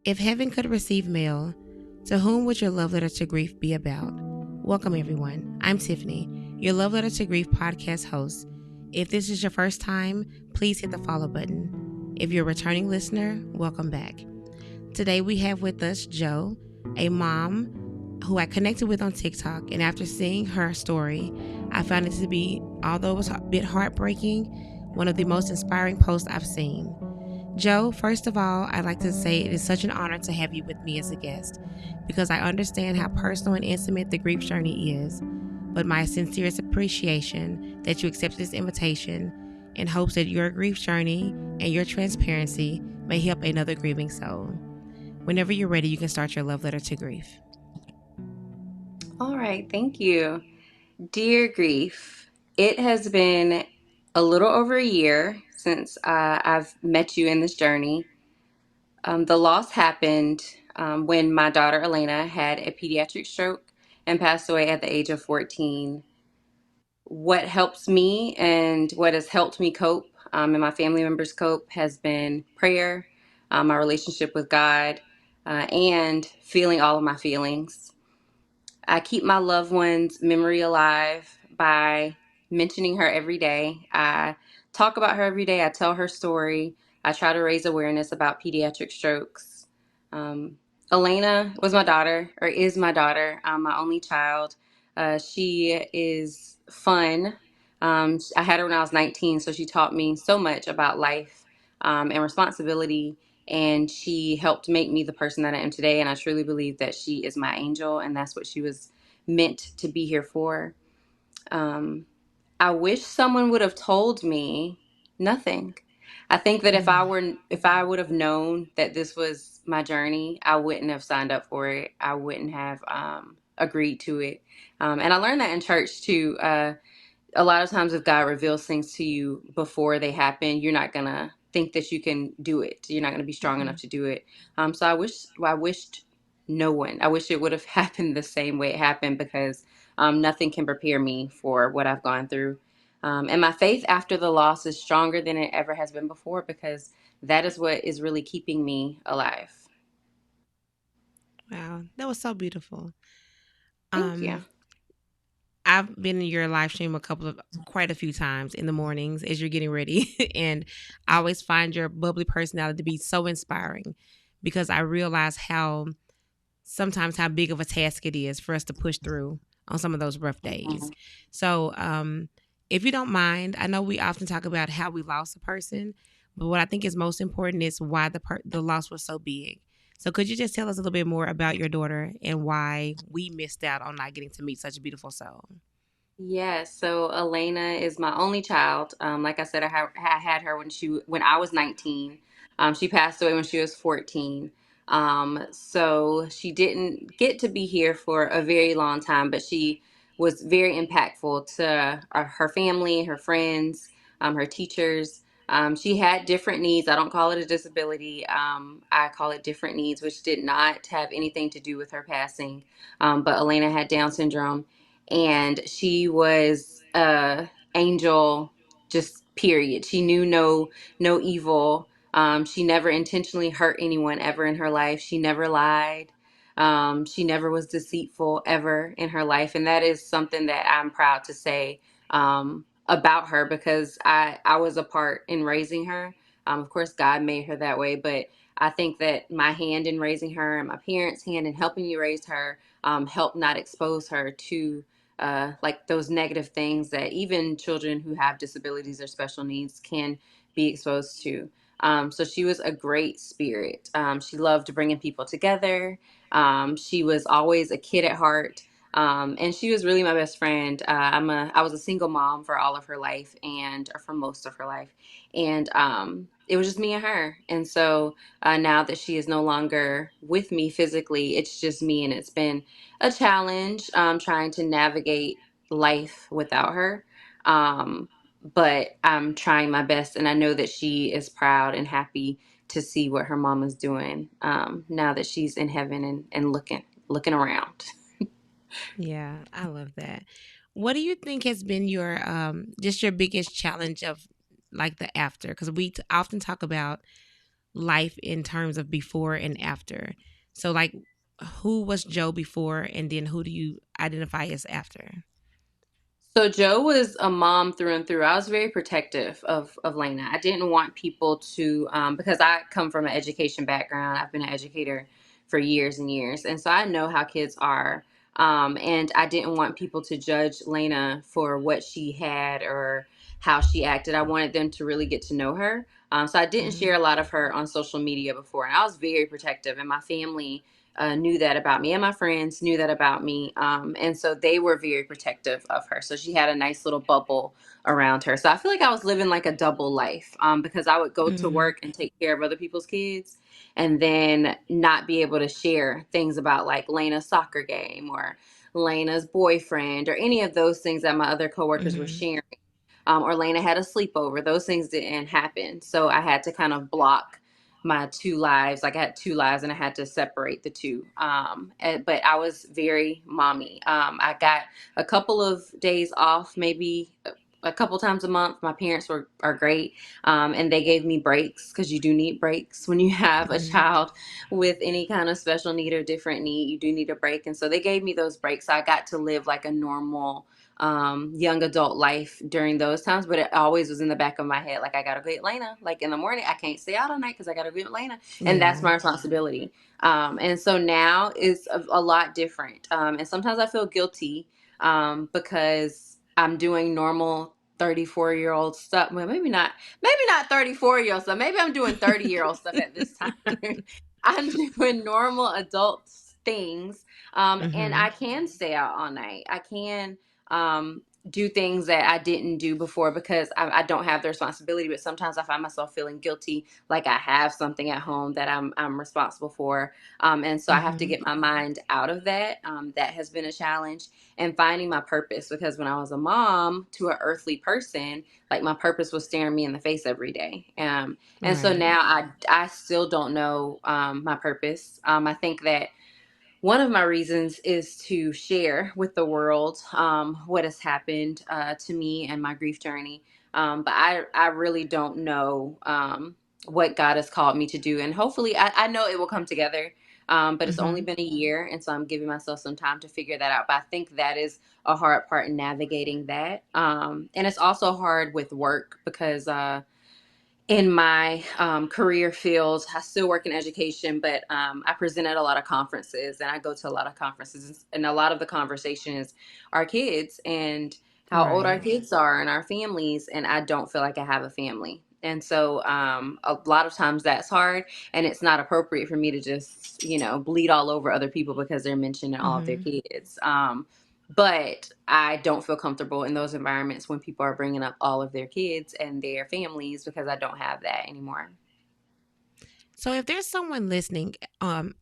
If heaven could receive mail, to whom would your love letter to grief be about? Welcome, everyone. I'm Tiffany, your Love Letter to Grief podcast host. If this is your first time, please hit the follow button. If you're a returning listener, welcome back. Today we have with us Jo, a mom who I connected with on TikTok, and after seeing her story, I found it to be, although it was a bit heartbreaking, one of the most inspiring posts I've seen. Jo, first of all, I'd like to say it is such an honor to have you with me as a guest because I understand how personal and intimate the grief journey is, but my sincerest appreciation that you accepted this invitation in hopes that your grief journey and your transparency may help another grieving soul. Whenever you're ready, you can start your love letter to grief. All right, thank you. Dear Grief, it has been a little over a year since I've met you in this journey. The loss happened when my daughter Elena had a pediatric stroke and passed away at the age of 14. What helps me and what has helped me cope and my family members cope has been prayer, my relationship with God, and feeling all of my feelings. I keep my loved one's memory alive by mentioning her every day. I talk about her every day. I tell her story. I try to raise awareness about pediatric strokes. Um, Elena was my daughter, or is my daughter, my only child. She is fun. I had her when I was 19, so she taught me so much about life and responsibility, and she helped make me the person that I am today. And I truly believe that she is my angel, and that's what she was meant to be here for. Um, I wish someone would have told me nothing. I think that if I would have known that this was my journey, I wouldn't have signed up for it. I wouldn't have agreed to it. And I learned that in church too. A lot of times if God reveals things to you before they happen, you're not gonna think that you can do it. You're not gonna be strong enough to do it. So I wished no one. I wish it would have happened the same way it happened because nothing can prepare me for what I've gone through. And my faith after the loss is stronger than it ever has been before because that is what is really keeping me alive. Wow, that was so beautiful. Thank you. Um, I've been in your live stream quite a few times in the mornings as you're getting ready, and I always find your bubbly personality to be so inspiring because I realize how big of a task it is for us to push through on some of those rough days. Mhm. So, if you don't mind, I know we often talk about how we lost a person, but what I think is most important is why the loss was so big. So, could you just tell us a little bit more about your daughter and why we missed out on not getting to meet such a beautiful soul? Yes, so Elena is my only child. Like I said, I had her when I was 19. She passed away when she was 14. So she didn't get to be here for a very long time, but she was very impactful to her family, her friends, her teachers. She had different needs. I don't call it a disability. I call it different needs, which did not have anything to do with her passing. But Elena had Down syndrome, and she was angel, just period. She knew no evil. She never intentionally hurt anyone ever in her life. She never lied. She never was deceitful ever in her life, and that is something that I'm proud to say about her because I was a part in raising her. Of course, God made her that way, but I think that my hand in raising her and my parents' hand in helping me raise her helped not expose her to like those negative things that even children who have disabilities or special needs can be exposed to. So she was a great spirit. She loved bringing people together. She was always a kid at heart. And she was really my best friend. I was a single mom for all of her life or for most of her life. And it was just me and her. And so now that she is no longer with me physically, it's just me. And it's been a challenge trying to navigate life without her. Um, but I'm trying my best, and I know that she is proud and happy to see what her mom is doing now that she's in heaven and looking around. Yeah, I love that. What do you think has been your just your biggest challenge of like the after? Because we often talk about life in terms of before and after. So, like, who was Joe before, and then who do you identify as after? So Joe was a mom through and through. I was very protective of Lena. I didn't want people to, because I come from an education background. I've been an educator for years and years, and so I know how kids are. And I didn't want people to judge Lena for what she had or how she acted. I wanted them to really get to know her. So I didn't Mm-hmm. share a lot of her on social media before, and I was very protective. And my family knew that about me, and my friends knew that about me. And so they were very protective of her. So she had a nice little bubble around her. So I feel like I was living like a double life, because I would go to Mm-hmm. work and take care of other people's kids and then not be able to share things about like Lena's soccer game or Lena's boyfriend or any of those things that my other coworkers were Mm-hmm. sharing. Or Lena had a sleepover. Those things didn't happen. So I had to kind of block my two lives. Like I had two lives and I had to separate the two. But I was very mommy. I got a couple of days off, maybe a couple times a month. My parents are great. And they gave me breaks because you do need breaks when you have a Mm-hmm. child with any kind of special need or different need. You do need a break. And so they gave me those breaks. So I got to live like a normal young adult life during those times, but it always was in the back of my head. Like, I gotta get Lena. Like in the morning, I can't stay out all night because I gotta get Lena, and that's Yeah. my responsibility. And so now it's a lot different. And sometimes I feel guilty because I'm doing normal 34-year-old stuff. Well, maybe not 34-year-old stuff. Maybe I'm doing 30-year-old stuff at this time. I'm doing normal adult things. And Mm-hmm. I can stay out all night. I can do things that I didn't do before because I don't have the responsibility. But sometimes I find myself feeling guilty, like I have something at home that I'm responsible for, and so I have to Mm-hmm. get my mind out of that. That has been a challenge, and finding my purpose, because when I was a mom to an earthly person, like my purpose was staring me in the face every day. And so Right. now I still don't know my purpose. I think that one of my reasons is to share with the world what has happened to me and my grief journey. But I really don't know what God has called me to do. And hopefully, I know it will come together. But it's only Mm-hmm. been a year. And so I'm giving myself some time to figure that out. But I think that is a hard part in navigating that. And it's also hard with work because in my career field, I still work in education, but I present at a lot of conferences and I go to a lot of conferences. And a lot of the conversations are kids and how old our Right. kids are and our families. And I don't feel like I have a family. And so a lot of times that's hard. And it's not appropriate for me to just, bleed all over other people because they're mentioning all of their Mm-hmm. kids. But I don't feel comfortable in those environments when people are bringing up all of their kids and their families because I don't have that anymore. So if there's someone listening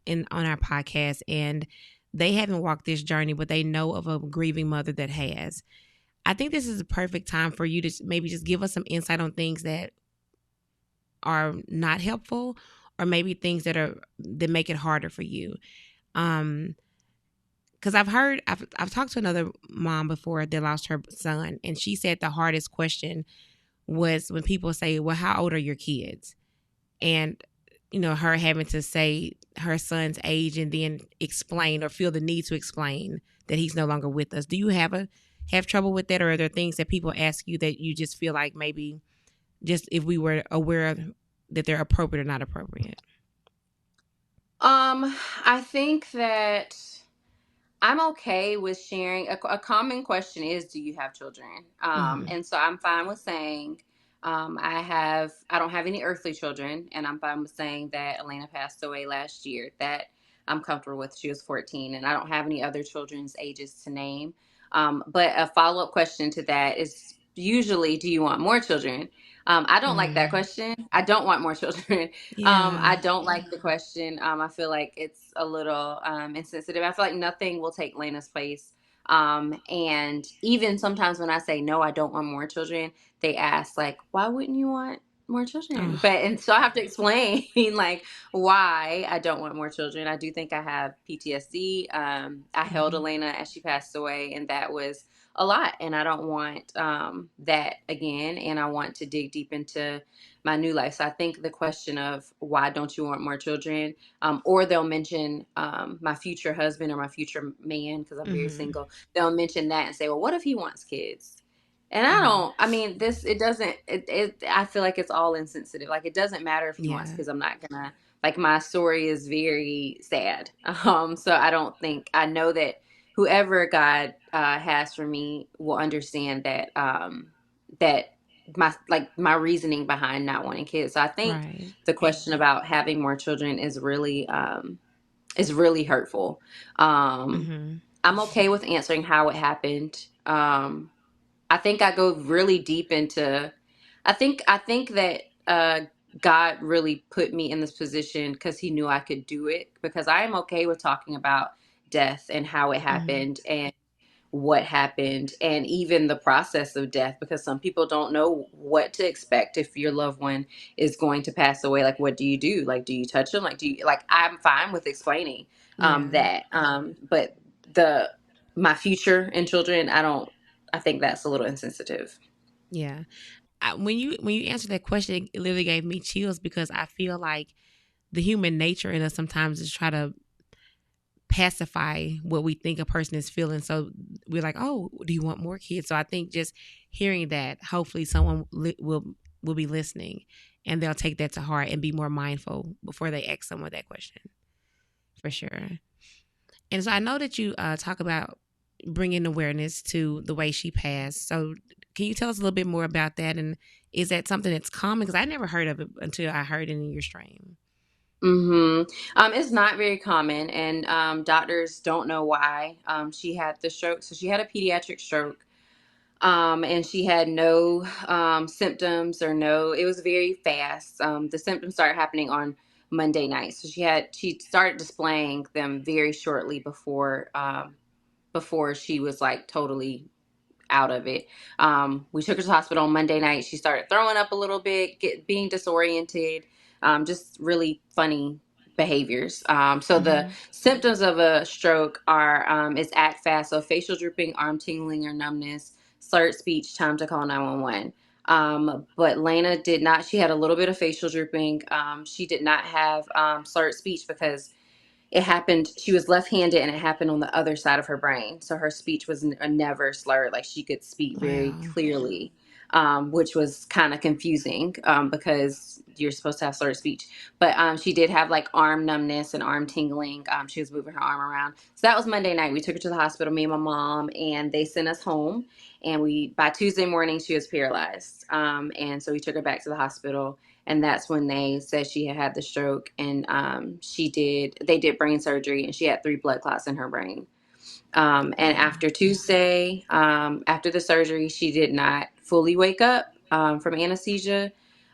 in on our podcast and they haven't walked this journey, but they know of a grieving mother that has, I think this is a perfect time for you to maybe just give us some insight on things that are not helpful, or maybe things that make it harder for you. Um, because I've talked to another mom before that lost her son, and she said the hardest question was when people say, "Well, how old are your kids?" And her having to say her son's age and then explain or feel the need to explain that he's no longer with us. Do you have trouble with that, or are there things that people ask you that you just feel like maybe just if we were aware that they're appropriate or not appropriate? I think that I'm okay with sharing. A common question is, do you have children? Mm-hmm. And so I'm fine with saying, I don't have any earthly children. And I'm fine with saying that Elena passed away last year. That I'm comfortable with. She was 14 and I don't have any other children's ages to name. But a follow-up question to that is usually, do you want more children? I don't like that Mm. question. I don't want more children. Yeah. I don't like the question. I feel like it's a little insensitive. I feel like nothing will take Lena's place. And even sometimes when I say no, I don't want more children, they ask like, why wouldn't you want more children. Oh. And so I have to explain like why I don't want more children. I do think I have PTSD. I held Mhm. Elena as she passed away, and that was a lot. And I don't want that again. And I want to dig deep into my new life. So I think the question of why don't you want more children, or they'll mention my future husband or my future man, because I'm very Mhm. single. They'll mention that and say, well, what if he wants kids? And I Mhm. don't, I mean, it doesn't, I feel like it's all insensitive. Like, it doesn't matter if he wants Yeah. kids. I'm not gonna, like, my story is very sad. So I don't think, I know that whoever God has for me will understand that, that my reasoning behind not wanting kids. So I think Right. the question about having more children is really hurtful. Um, Mhm. I'm okay with answering how it happened. I think I go really deep into. I think that God really put me in this position because He knew I could do it. Because I am okay with talking about death and how it Mhm. happened and what happened and even the process of death, because some people don't know what to expect if your loved one is going to pass away. Like, what do you do? Like, do you touch them? Like, do you, like, I'm fine with explaining Yeah. that, but the my future and children, I think that's a little insensitive. Yeah. When you answered that question, it literally gave me chills because I feel like the human nature in us sometimes is try to pacify what we think a person is feeling. So we're like, "Oh, do you want more kids?" So I think just hearing that, hopefully, someone will be listening, and they'll take that to heart and be more mindful before they ask someone that question. For sure. And so I know that you talk about bringing awareness to the way she passed. So can you tell us a little bit more about that? And is that something that's common? Because I never heard of it until I heard it in your stream. It's not very common, and doctors don't know why she had the stroke. So she had a pediatric stroke. And she had no symptoms or no, it was very fast. The symptoms started happening on Monday night. So she started displaying them very shortly before she was like totally out of it. We took her to the hospital on Monday night. She started throwing up a little bit, being disoriented, just really funny behaviors. So the Mm-hmm. symptoms of a stroke are is act fast, so facial drooping, arm tingling or numbness, slurred speech, time to call 911. But Lena did not. She had a little bit of facial drooping. She did not have slurred speech because it happened, she was left-handed and it happened on the other side of her brain, so her speech was never slurred. Like, she could speak very Wow. clearly, which was kind of confusing, because you're supposed to have slurred speech. But she did have like arm numbness and arm tingling. She was moving her arm around. So that was Monday night. We took her to the hospital, me and my mom, and they sent us home. And by Tuesday morning she was paralyzed, and so we took her back to the hospital, and that's when they said she had had the stroke. And they did brain surgery, and she had 3 blood clots in her brain. And Wow. after Tuesday, after the surgery, she did not fully wake up from anesthesia.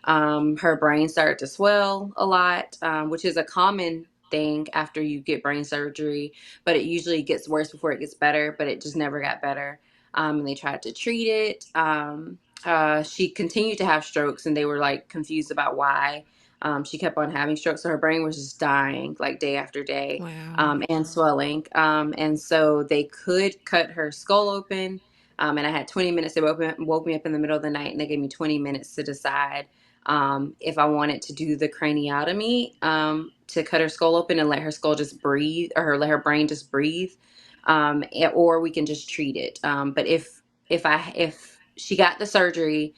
Her brain started to swell a lot, which is a common thing after you get brain surgery, but it usually gets worse before it gets better, but it just never got better. And they tried to treat it. She continued to have strokes, and they were like confused about why. She kept on having strokes, so her brain was just dying like day after day, Wow. and swelling. And so they could cut her skull open. And I had 20 minutes. They woke me up in the middle of the night, and they gave me 20 minutes to decide if I wanted to do the craniotomy, to cut her skull open and let her skull just breathe, or let her brain just breathe, or we can just treat it. But if she got the surgery,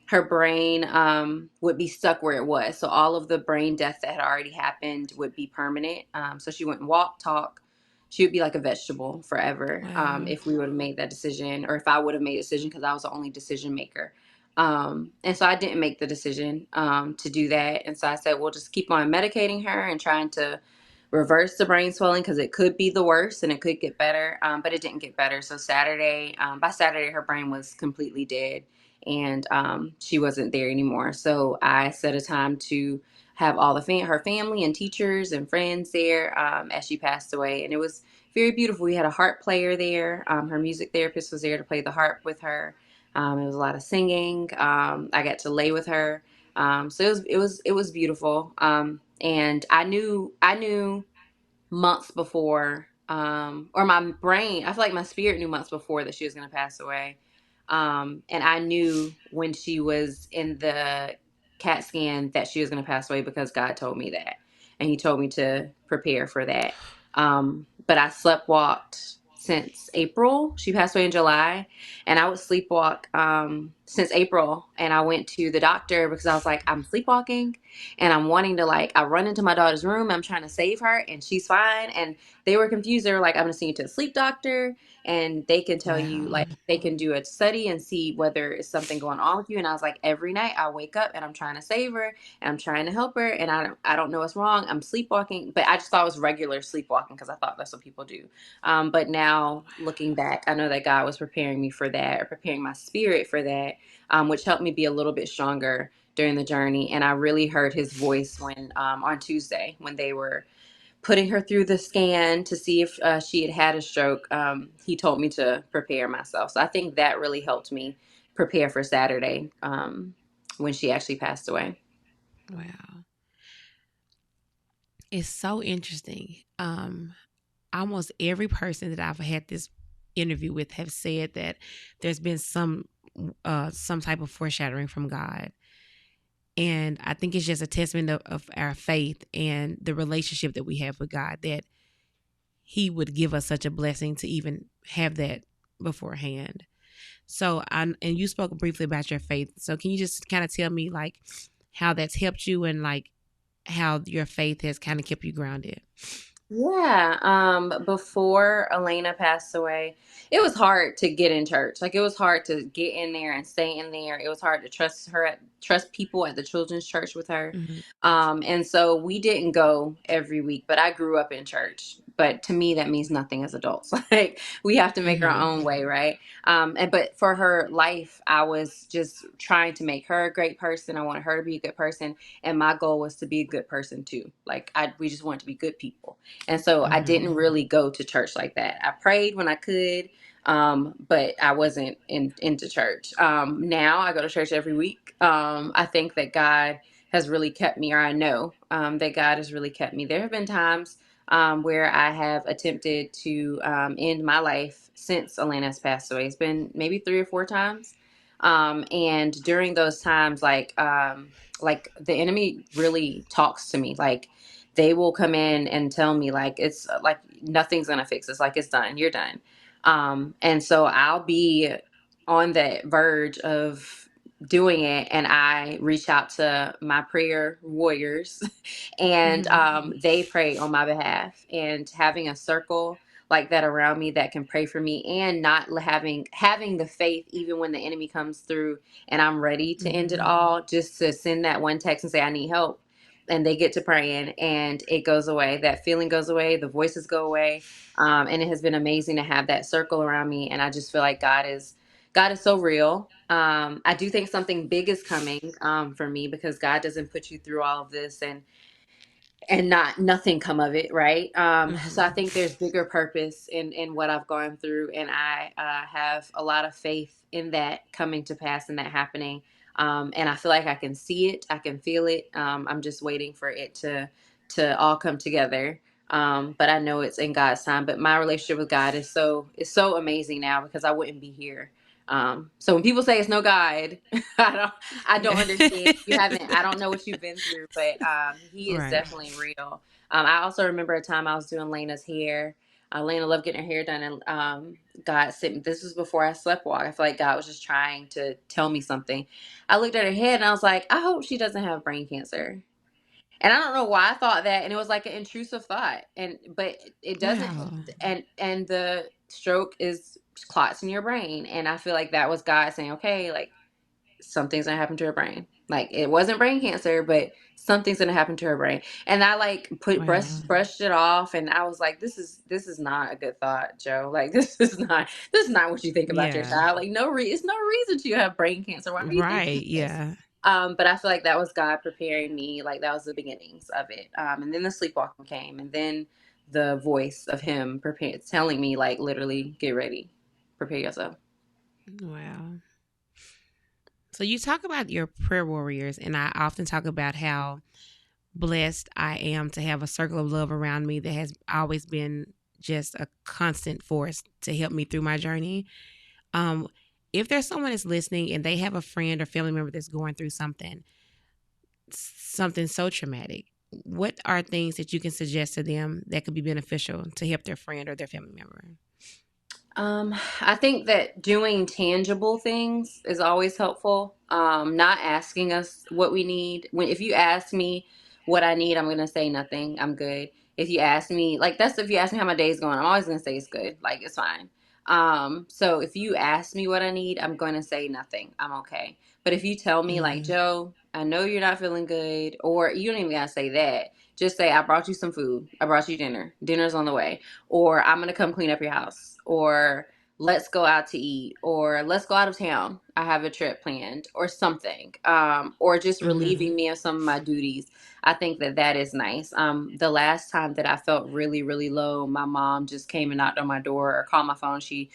her brain would be stuck where it was. So all of the brain death that had already happened would be permanent. So she wouldn't walk, talk. She would be like a vegetable forever, Wow. if we would have made that decision, or if I would have made a decision, because I was the only decision maker. And so I didn't make the decision to do that. And so I said, we'll just keep on medicating her and trying to reverse the brain swelling, because it could be the worst and it could get better. But it didn't get better. So by Saturday, her brain was completely dead, and she wasn't there anymore. So I set a time to have all her family and teachers and friends there, as she passed away, and it was very beautiful. We had a harp player there. Her music therapist was there to play the harp with her. It was a lot of singing. I got to lay with her. So it was beautiful. And I knew months before, or my brain, I feel like my spirit knew months before that she was going to pass away. And I knew when she was in the CAT scan that she was going to pass away because God told me that. And he told me to prepare for that. But I sleptwalked since April. She passed away in July. And I would sleepwalk since April. And I went to the doctor because I was like, I'm sleepwalking and I'm wanting to, like, I run into my daughter's room. I'm trying to save her and she's fine. And they were confused. They were like, I'm going to send you to a sleep doctor and they can tell you, Wow. like, they can do a study and see whether it's something going on with you. And I was like, every night I wake up and I'm trying to save her and I'm trying to help her. And I don't know what's wrong. I'm sleepwalking, but I just thought it was regular sleepwalking because I thought that's what people do. But now looking back, I know that God was preparing me for that, or preparing my spirit for that, which helped me be a little bit stronger during the journey. And I really heard his voice when on Tuesday when they were putting her through the scan to see if she had had a stroke. He told me to prepare myself. So I think that really helped me prepare for Saturday, when she actually passed away. Wow. It's so interesting. Almost every person that I've had this interview with have said that there's been some type of foreshadowing from God. And I think it's just a testament of our faith and the relationship that we have with God, that he would give us such a blessing to even have that beforehand. So, and you spoke briefly about your faith. So, can you just kind of tell me, like, how that's helped you, and like how your faith has kind of kept you grounded? Yeah, before Elena passed away, it was hard to get in church. Like, it was hard to get in there and stay in there. It was hard to trust people at the children's church with her. Mm-hmm. And so we didn't go every week, but I grew up in church. But to me, that means nothing as adults. Like, we have to make our Mm-hmm. own way, right? But for her life, I was just trying to make her a great person. I wanted her to be a good person, and my goal was to be a good person too. Like, we just wanted to be good people. And so I Mm-hmm. didn't really go to church like that. I prayed when I could, but I wasn't into church. Now I go to church every week. I think that God has really kept me, or I know that God has really kept me. There have been times where I have attempted to end my life since Elena has passed away. It's been maybe 3 or 4 times. And during those times, like the enemy really talks to me. Like, they will come in and tell me, like, it's like nothing's gonna fix this, like, it's done, you're done. And so I'll be on the verge of doing it, and I reach out to my prayer warriors and Mm-hmm. they pray on my behalf. And having a circle like that around me that can pray for me, and not having the faith even when the enemy comes through and I'm ready to end it Mm-hmm. all, just to send that one text and say I need help, and they get to praying and it goes away. That feeling goes away. The voices go away. And it has been amazing to have that circle around me. And I just feel like God is so real. I do think something big is coming for me, because God doesn't put you through all of this and not nothing come of it, right? So I Mm-hmm. think there's bigger purpose in what I've gone through, and I have a lot of faith in that coming to pass and that happening. And I feel like I can see it, I can feel it. I'm just waiting for it to all come together. But I know it's in God's time. But my relationship with God is so amazing now, because I wouldn't be here. So when people say it's no God, I don't understand. You haven't, I don't know what you've been through, but he is Right. definitely real. I also remember a time I was doing Lena's hair. Lena loved getting her hair done, and God sent me. This was before I slept walk. I feel like God was just trying to tell me something. I looked at her head and I was like, I hope she doesn't have brain cancer. And I don't know why I thought that, and it was like an intrusive thought. But it doesn't. Wow. And the stroke is clots in your brain, and I feel like that was God saying, okay, like, something's gonna happen to her brain. Like, it wasn't brain cancer, but something's gonna happen to her brain. And I, like, Wow. brushed it off, and I was like, this is not a good thought, Joe. Like, this is not what you think about your Yeah. child. Like, it's no reason to have brain cancer. Why are you thinking Right. this? Yeah. But I feel like that was God preparing me. Like, that was the beginnings of it. And then the sleepwalking came, and then the voice of him telling me, like, literally, get ready, prepare yourself. Wow. So you talk about your prayer warriors, and I often talk about how blessed I am to have a circle of love around me that has always been just a constant force to help me through my journey. Um, if there's someone that's listening and they have a friend or family member that's going through something so traumatic, what are things that you can suggest to them that could be beneficial to help their friend or their family member? I think that doing tangible things is always helpful. Not asking us what we need. If you ask me what I need, I'm gonna say nothing. I'm good. If you ask me, like that's if you ask me how my day's going, I'm always gonna say it's good. Like it's fine. So if you ask me what I need, I'm gonna say nothing. I'm okay. But if you tell me like, Mm-hmm. Joe, I know you're not feeling good, or you don't even gotta say that. Just say, I brought you some food. I brought you dinner. Dinner's on the way, or I'm gonna come clean up your house, or let's go out to eat, or let's go out of town. I have a trip planned, or something, or just Mm-hmm. relieving me of some of my duties. I think that that is nice. The last time that I felt really, really low, my mom just came and knocked on my door or called my phone. She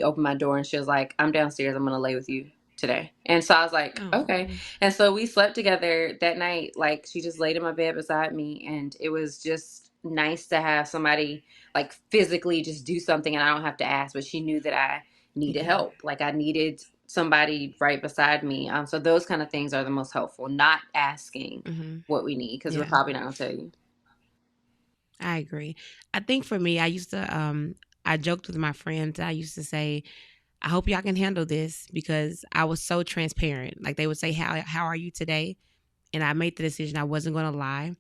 opened my door and she was like, I'm downstairs. I'm gonna lay with you today. And so I was like, okay. Oh. And so we slept together that night. Like she just laid in my bed beside me, and it was just nice to have somebody like physically just do something and I don't have to ask, but she knew that I needed Yeah. help. Like I needed somebody right beside me. So those kind of things are the most helpful, not asking Mm-hmm. what we need because we're Yeah. probably not going to tell you. I agree. I think for me, I joked with my friends. I used to say, I hope y'all can handle this because I was so transparent. Like they would say, how are you today? And I made the decision I wasn't going to lie.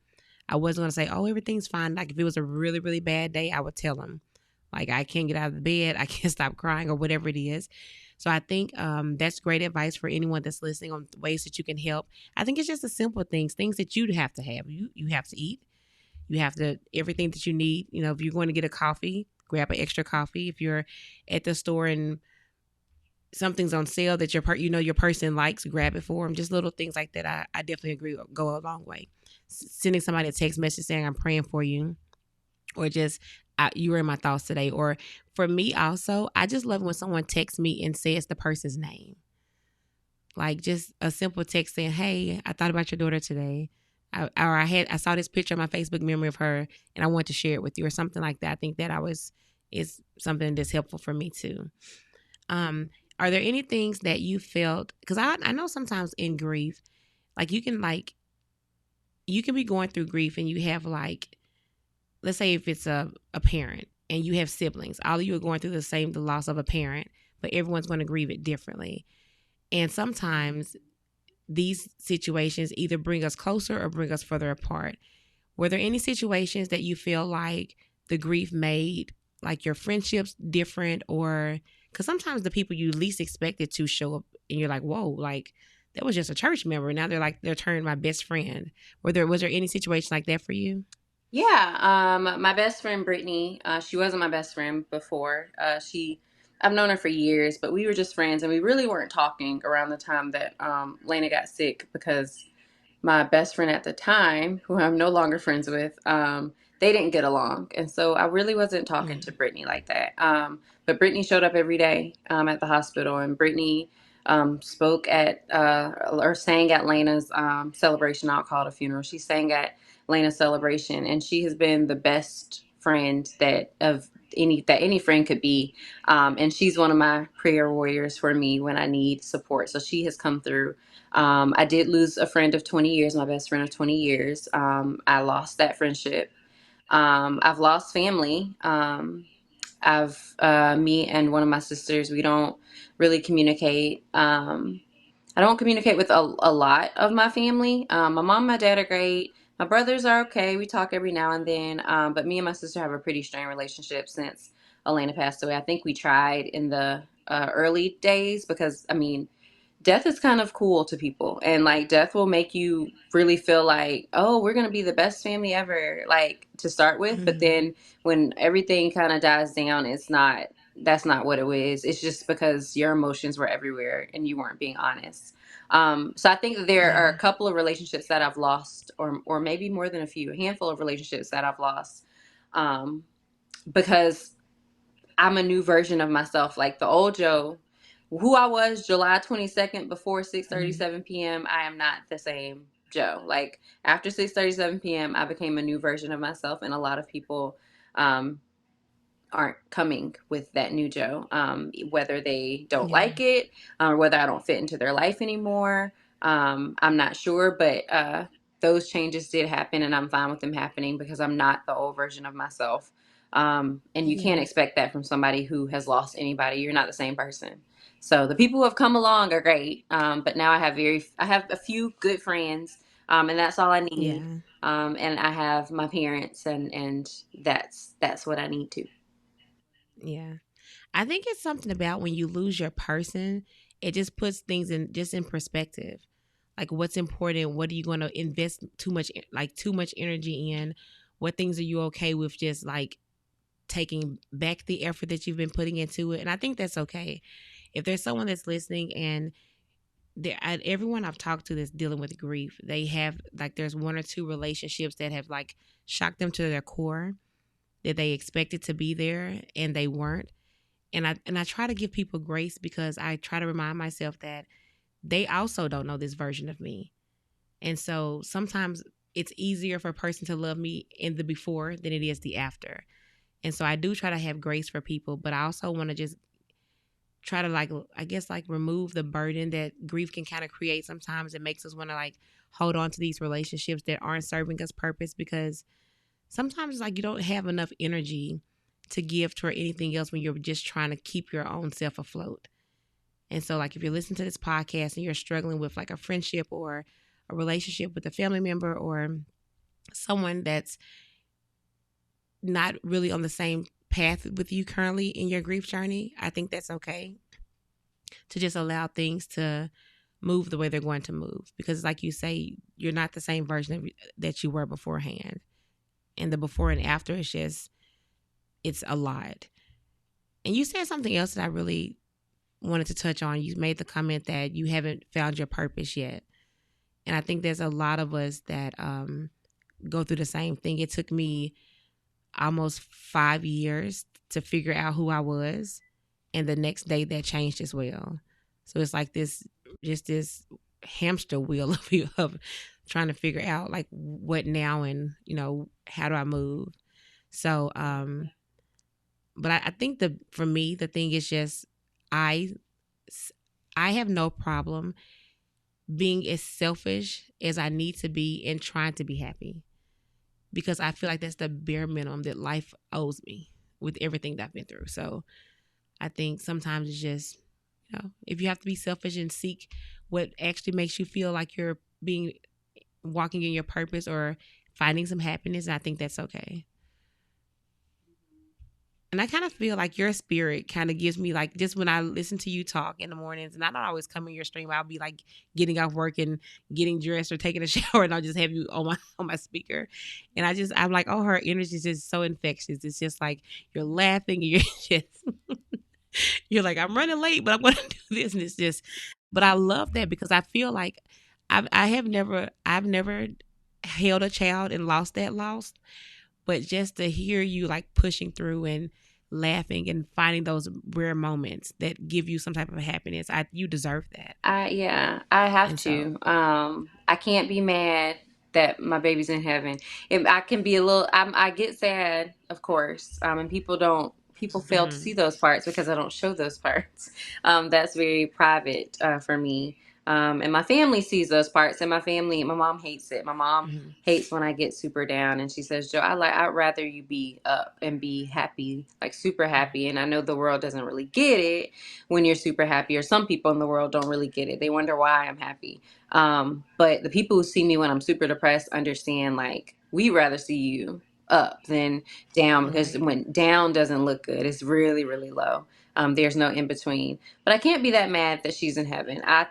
I wasn't going to say, oh, everything's fine. Like if it was a really, really bad day, I would tell them. Like I can't get out of the bed. I can't stop crying or whatever it is. So I think that's great advice for anyone that's listening on ways that you can help. I think it's just the simple things that you have to have. You have to eat. You have to everything that you need. You know, if you're going to get a coffee, grab an extra coffee. If you're at the store and something's on sale that your person likes, grab it for them. Just little things like that. I definitely agree go a long way. Sending somebody a text message saying I'm praying for you, or just you were in my thoughts today. Or for me also, I just love when someone texts me and says the person's name. Like just a simple text saying, "Hey, I thought about your daughter today." I saw this picture on my Facebook memory of her, and I want to share it with you, or something like that. I think that I was is something that's helpful for me too. Um, are there any things that you felt? Because I know sometimes in grief, like you can be going through grief, and you have like, let's say if it's a parent and you have siblings, all of you are going through the loss of a parent, but everyone's going to grieve it differently. And sometimes these situations either bring us closer or bring us further apart. Were there any situations that you feel like the grief made like your friendships different, or because sometimes the people you least expected to show up and you're like, whoa, like that was just a church member. Now they're turned my best friend. Was there any situation like that for you? Yeah. My best friend, Brittany, she wasn't my best friend before. I've known her for years, but we were just friends and we really weren't talking around the time that, Lena got sick because my best friend at the time, who I'm no longer friends with, they didn't get along. And so I really wasn't talking to Mm. Brittany like that. But Brittany showed up every day at the hospital, and Brittany spoke at or sang at Lena's celebration. I'll call it a funeral. She sang at Lena's celebration, and she has been the best friend that any friend could be. And she's one of my prayer warriors for me when I need support. So she has come through. I did lose a friend of 20 years, my best friend of 20 years. I lost that friendship. I've lost family. Me and one of my sisters, we don't really communicate. I don't communicate with a lot of my family. My mom and my dad are great. My brothers are okay. We talk every now and then. But me and my sister have a pretty strained relationship since Elena passed away. I think we tried in the early days because, I mean, death is kind of cool to people, and like death will make you really feel like, oh, we're gonna be the best family ever, like to start with. But Mm. then when everything kind of dies down, it's not, that's not what it was. It's just because your emotions were everywhere and you weren't being honest. So I think that there Yeah. are a couple of relationships that I've lost, or maybe more than a few, a handful of relationships that I've lost, um, because I'm a new version of myself. Like the old Joe who I was July 22nd before Mhm. 6:37 p.m., I am not the same Joe. Like after 6:37 p.m., I became a new version of myself, and a lot of people um, aren't coming with that new Joe, whether they don't Yeah. like it or whether I don't fit into their life anymore. I'm not sure, but those changes did happen, and I'm fine with them happening because I'm not the old version of myself. And you can't Yeah. expect that from somebody who has lost anybody. You're not the same person. So the people who have come along are great, but now I have a few good friends, and that's all I need. Yeah. And I have my parents, and that's what I need to. Yeah. I think it's something about when you lose your person, it just puts things in perspective. Like what's important, what are you going to invest too much energy in? What things are you okay with just like taking back the effort that you've been putting into it? And I think that's okay. If there's someone that's listening and everyone I've talked to that's dealing with grief, they have like there's one or two relationships that have like shocked them to their core, that they expected to be there and they weren't. And I try to give people grace because I try to remind myself that they also don't know this version of me. And so sometimes it's easier for a person to love me in the before than it is the after. And so I do try to have grace for people, but I also want to just try to like I guess like remove the burden that grief can kind of create sometimes. It makes us want to like hold on to these relationships that aren't serving us purpose, because sometimes like you don't have enough energy to give toward anything else when you're just trying to keep your own self afloat. And so like if you're listening to this podcast and you're struggling with like a friendship or a relationship with a family member or someone that's not really on the same path with you currently in your grief journey, I think that's okay to just allow things to move the way they're going to move, because like you say, you're not the same version of that you were beforehand, and the before and after is just, it's a lot. And you said something else that I really wanted to touch on. You made the comment that you haven't found your purpose yet, and I think there's a lot of us that go through the same thing. It took me almost 5 years to figure out who I was, and the next day that changed as well. So it's like this, just this hamster wheel of trying to figure out like what now, and how do I move. So but I think the for me the thing is just I I have no problem being as selfish as I need to be and trying to be happy, because I feel like that's the bare minimum that life owes me with everything that I've been through. So I think sometimes it's just, if you have to be selfish and seek what actually makes you feel like you're being walking in your purpose or finding some happiness, I think that's okay. And I kind of feel like your spirit kind of gives me like, just when I listen to you talk in the mornings, and I don't always come in your stream, I'll be like getting off work and getting dressed or taking a shower, and I'll just have you on my speaker, and I'm like, oh, her energy is just so infectious. It's just like you're laughing and you're just you're like, I'm running late, but I'm going to do this, and it's just. But I love that because I feel like I've never held a child and lost that loss, but just to hear you like pushing through and laughing and finding those rare moments that give you some type of happiness, you deserve that. I have And so, to. I can't be mad that my baby's in heaven. If I can be a little, I get sad, of course. And people fail to see mhm, those parts because I don't show those parts. That's very private for me. And my family sees those parts, and my mom hates it. My mom mhm, hates when I get super down, and she says, "Joe, I'd rather you be up and be happy, like super happy." And I know the world doesn't really get it when you're super happy, or some people in the world don't really get it. They wonder why I'm happy. But the people who see me when I'm super depressed understand, like, we rather see you up than down, because right, when down doesn't look good, it's really, really low. There's no in between. But I can't be that mad that she's in heaven. I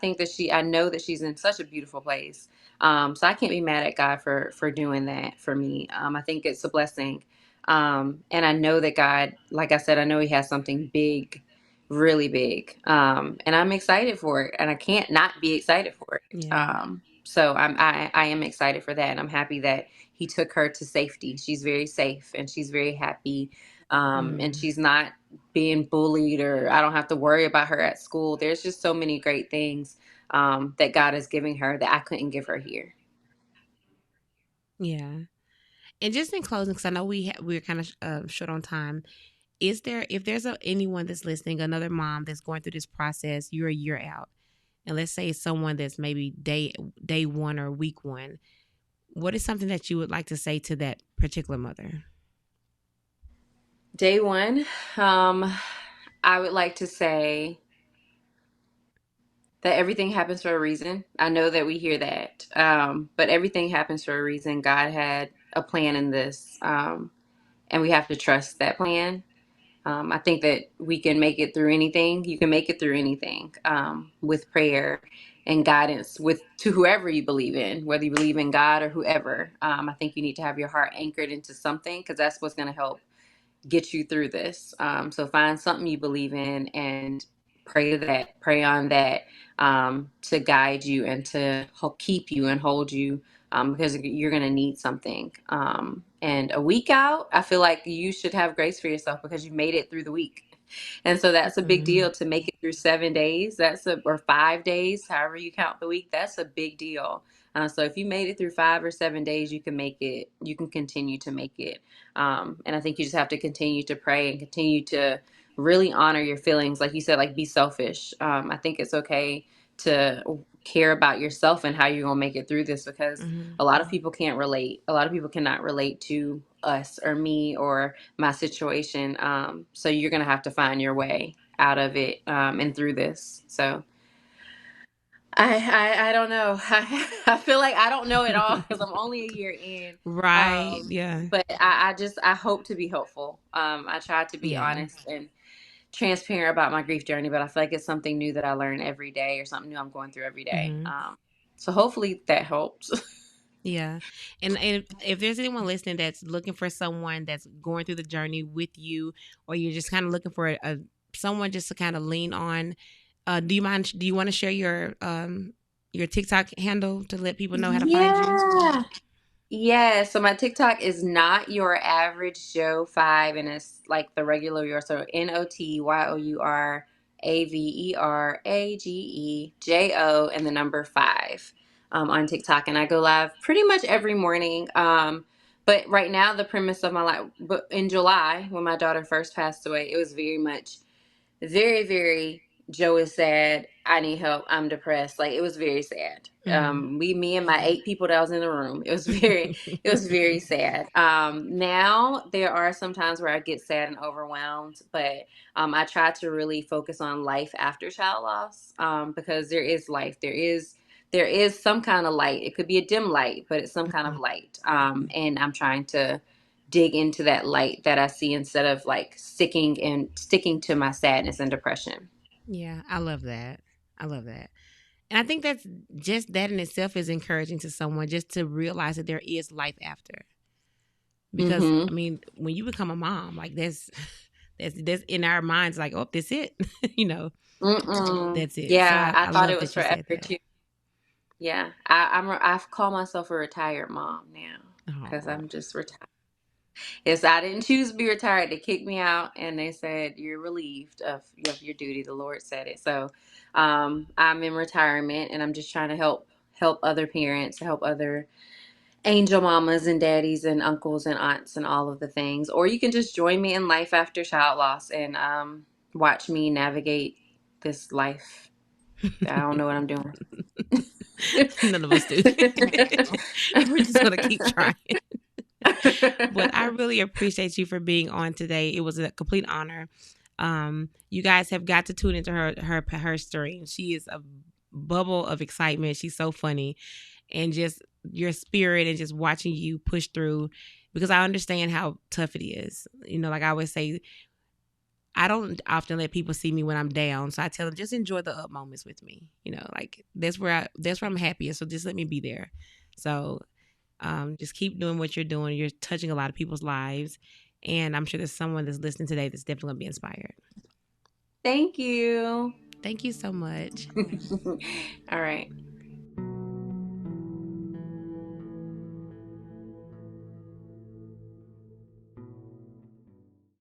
know that she's in such a beautiful place. So I can't be mad at God for doing that for me. I think it's a blessing. And I know that God, like I said, I know He has something big, really big. And I'm excited for it, and I can't not be excited for it. yeah, So I am excited for that, and I'm happy that he took her to safety. She's very safe and she's very happy. And she's not being bullied, or I don't have to worry about her at school. There's just so many great things that God is giving her that I couldn't give her here. Yeah. And just in closing, because I know we're kind of short on time. Is there, if there's anyone that's listening, another mom that's going through this process, you're a year out, and let's say it's someone that's maybe day one or week one, what is something that you would like to say to that particular mother? Day one, I would like to say that everything happens for a reason. I know that we hear that, but everything happens for a reason. God had a plan in this, and we have to trust that plan. I think that we can make it through anything. You can make it through anything with prayer and guidance with to whoever you believe in, whether you believe in God or whoever. I think you need to have your heart anchored into something, because that's what's going to help get you through this. So find something you believe in and pray on that, to guide you and to keep you and hold you, because you're going to need something. And a week out, I feel like you should have grace for yourself because you made it through the week. And so that's a big Mm-hmm. deal to make it through 7 days. Or 5 days, however you count the week. That's a big deal. So if you made it through 5 or 7 days, you can make it. You can continue to make it. And I think you just have to continue to pray and continue to really honor your feelings. Like you said, like be selfish. I think it's okay to care about yourself and how you're going to make it through this, because Mm-hmm. a lot of people can't relate. A lot of people cannot relate to us or me or my situation. So you're going to have to find your way out of it, and through this. So I don't know. I feel like I don't know it all because I'm only a year in. Right. Yeah. But I hope to be helpful. I try to be Yeah. honest and transparent about my grief journey, but I feel like it's something new that I learn every day, or something new I'm going through every day. Mm-hmm. So hopefully that helps. Yeah. And if there's anyone listening that's looking for someone that's going through the journey with you, or you're just kind of looking for a someone just to kind of lean on, do you want to share your TikTok handle to let people know how to find you? Yeah. Yeah, so my TikTok is not your average Joe 5, and it's like the regular your, so NOTYOURAVERAGEJO and the number 5, on TikTok, and I go live pretty much every morning. But right now the premise of my life, but in July when my daughter first passed away, it was very much very, very, Joe is sad. I need help. I'm depressed. Like, it was very sad. Mm. Me and my 8 people that was in the room. It was very sad. Now there are some times where I get sad and overwhelmed, but I try to really focus on life after child loss, because there is life. There is some kind of light. It could be a dim light, but it's some kind of light. And I'm trying to dig into that light that I see, instead of like sticking to my sadness and depression. Yeah, I love that. I love that. And I think that's just that in itself is encouraging to someone, just to realize that there is life after. Because Mm-hmm. I mean, when you become a mom, like that's in our minds, like, oh, that's it. you know, Mm-mm. that's it. So Yeah, I I thought love it was that you said forever that. too. Yeah, I call myself a retired mom now because Oh. I'm just retired. Yes, I didn't choose to be retired. They kicked me out, and they said you're relieved of your duty. The Lord said it. So, I'm in retirement, and I'm just trying to help other parents, help other angel mamas and daddies and uncles and aunts and all of the things. Or you can just join me in life after child loss, and watch me navigate this life. I don't know what I'm doing. None of us do. We're just gonna keep trying. But I really appreciate you for being on today. It was a complete honor. You guys have got to tune into her stream. She is a bubble of excitement. She's so funny, and just your spirit and just watching you push through, because I understand how tough it is. Like I always say, I don't often let people see me when I'm down, so I tell them just enjoy the up moments with me. Like that's where I'm happiest. So just let me be there. So just keep doing what you're doing. You're touching a lot of people's lives, and I'm sure there's someone that's listening today that's definitely gonna be inspired. Thank you. Thank you so much. All right.